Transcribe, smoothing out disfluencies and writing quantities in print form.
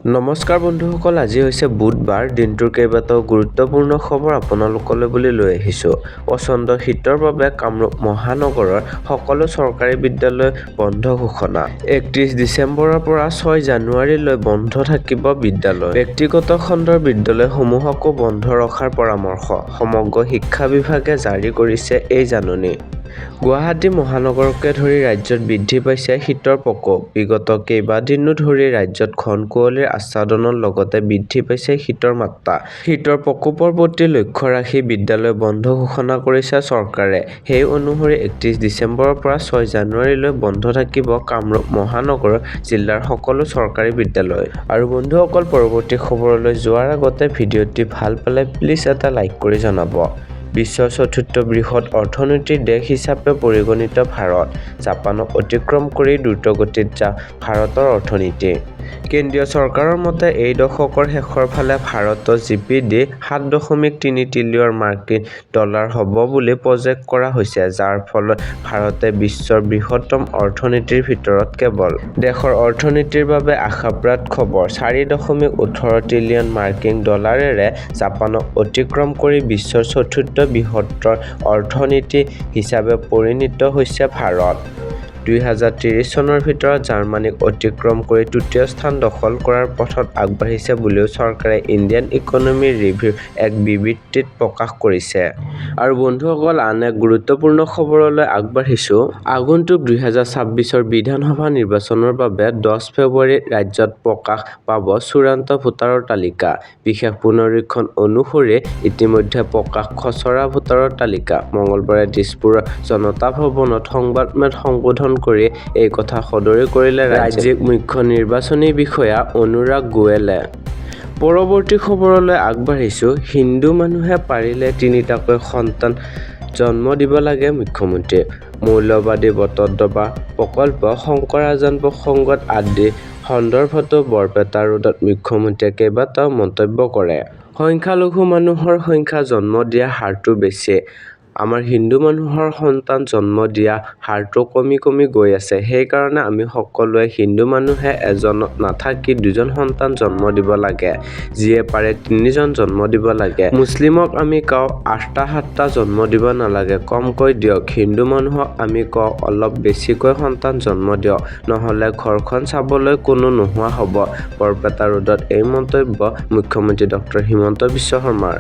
নমস্কাৰ বন্ধুসকল, আজি হৈছে বুধবাৰ। দিনটোৰ কেইবাটাও গুৰুত্বপূৰ্ণ খবৰ আপোনালোকলৈ বুলি লৈ আহিছোঁ। প্ৰচণ্ড শীতৰ বাবে কামৰূপ মহানগৰৰ সকলো চৰকাৰী বিদ্যালয় বন্ধ ঘোষণা। 31 ডিচেম্বৰৰ পৰা 6 জানুৱাৰীলৈ বন্ধ থাকিব বিদ্যালয়। ব্যক্তিগত খণ্ডৰ বিদ্যালয়সমূহকো বন্ধ ৰখাৰ পৰামৰ্শ। সমগ্ৰ শিক্ষা বিভাগে জাৰি কৰিছে এই জাননী। গুৱাহাটী মহানগৰকে ধৰি ৰাজ্যত বৃদ্ধি পাইছে শীতৰ প্ৰকোপ। বিগত কেইবাদিনো ধৰি ৰাজ্যত ঘন কুঁৱলীৰ আচ্ছাদনৰ লগতে বৃদ্ধি পাইছে শীতৰ মাত্ৰা। শীতৰ প্ৰকোপৰ প্ৰতি লক্ষ্য ৰাখি বিদ্যালয় বন্ধ ঘোষণা কৰিছে চৰকাৰে। সেই অনুসৰি 31 ডিচেম্বৰৰ পৰা 6 জানুৱাৰীলৈ বন্ধ থাকিব কামৰূপ মহানগৰ জিলাৰ সকলো চৰকাৰী বিদ্যালয়। আৰু বন্ধুসকল, পৰৱৰ্তী খবৰলৈ যোৱাৰ আগতে ভিডিঅ'টি ভাল পালে প্লিজ এটা লাইক কৰি জনাব। বিশ্বৰ চতুৰ্থ বৃহৎ অৰ্থনৈতিক দেশ হিচাপে পৰিগণিত ভাৰত। জাপানক অতিক্ৰম কৰি দ্ৰুতগতিত ভাৰতৰ অৰ্থনীতি। কেন্দ্ৰীয় চৰকাৰৰ মতে এই দশকৰ শেষৰ ফালে ভাৰতৰ জিডিপি 7.3 ট্ৰিলিয়ন মাৰ্কিন ডলাৰ হ'ব বুলি প্ৰজেক্ট কৰা হৈছে, যাৰ ফলত ভাৰতে বিশ্বৰ বৃহত্তম অৰ্থনীতিৰ ভিতৰত কেৱল। দেশৰ অৰ্থনীতিৰ বাবে আশাপ্ৰদ খবৰ। 4.18 ট্ৰিলিয়ন মাৰ্কিন ডলাৰেৰে জাপানক অতিক্ৰম কৰি বিশ্বৰ চতুৰ্থ বৃহত্তৰ অৰ্থনীতি হিচাপে পৰিণত হৈছে ভাৰত। 2030 চনৰ ভিতৰত জাৰ্মানীক অতিক্ৰম কৰি তৃতীয় স্থান দখল কৰাৰ পথত আগবাঢ়িছে বুলিও চৰকাৰে ইণ্ডিয়ান ইকনমি ৰিভিউৰ এক বিবৃতিত প্ৰকাশ কৰিছে। আৰু বন্ধুসকল, আন এক গুৰুত্বপূৰ্ণ খবৰলৈ আগবাঢ়িছোঁ। আগন্তুক 2026 বিধানসভা নিৰ্বাচনৰ বাবে 10 ফেব্ৰুৱাৰীত ৰাজ্যত প্ৰকাশ পাব চূড়ান্ত ভোটাৰৰ তালিকা। বিশেষ পুনৰীক্ষণ অনুসৰি ইতিমধ্যে প্ৰকাশ খচৰা ভোটাৰৰ তালিকা। মঙলবাৰে দিছপুৰৰ জনতা ভৱনত সংবাদমেল সম্বোধন কৰি এই কথা সদৰি কৰিলে ৰাজ্যিক মুখ্য নিৰ্বাচনী বিষয়া অনুৰাগ গোৱেলে। পৰৱৰ্তী খবৰলৈ আগবাঢ়িছোঁ। হিন্দু মানুহে পাৰিলে 3টাকৈ সন্তান জন্ম দিব লাগে মুখ্যমন্ত্ৰী। মৌলবাদী বটদ্ৰৱা প্ৰকল্প, শংকৰাজান প্ৰসংগত আদি সন্দৰ্ভতো বৰপেটা ৰোডত মুখ্যমন্ত্ৰীয়ে কেইবাটাও মন্তব্য কৰে। সংখ্যালঘু মানুহৰ সংখ্যা জন্ম দিয়া হাৰটো বেছি। আমাৰ হিন্দু মানুহৰ সন্তান জন্ম দিয়া হাৰটো কমি গৈ আছে। সেইকাৰণে আমি সকলোৱে হিন্দু মানুহে এজনত নাথাকি 2জন সন্তান জন্ম দিব লাগে। যিয়ে পাৰে 3জন জন্ম দিব লাগে। মুছলিমক আমি কওঁ 8টা 7টা জন্ম দিব নালাগে, কমকৈ দিয়ক। হিন্দু মানুহক আমি কওঁ অলপ বেছিকৈ সন্তান জন্ম দিয়ক, নহ'লে ঘৰখন চাবলৈ কোনো নোহোৱা হ'ব। বৰপেটা ৰোডত এই মন্তব্য মুখ্যমন্ত্ৰী ডক্টৰ হিমন্ত বিশ্ব শৰ্মাৰ।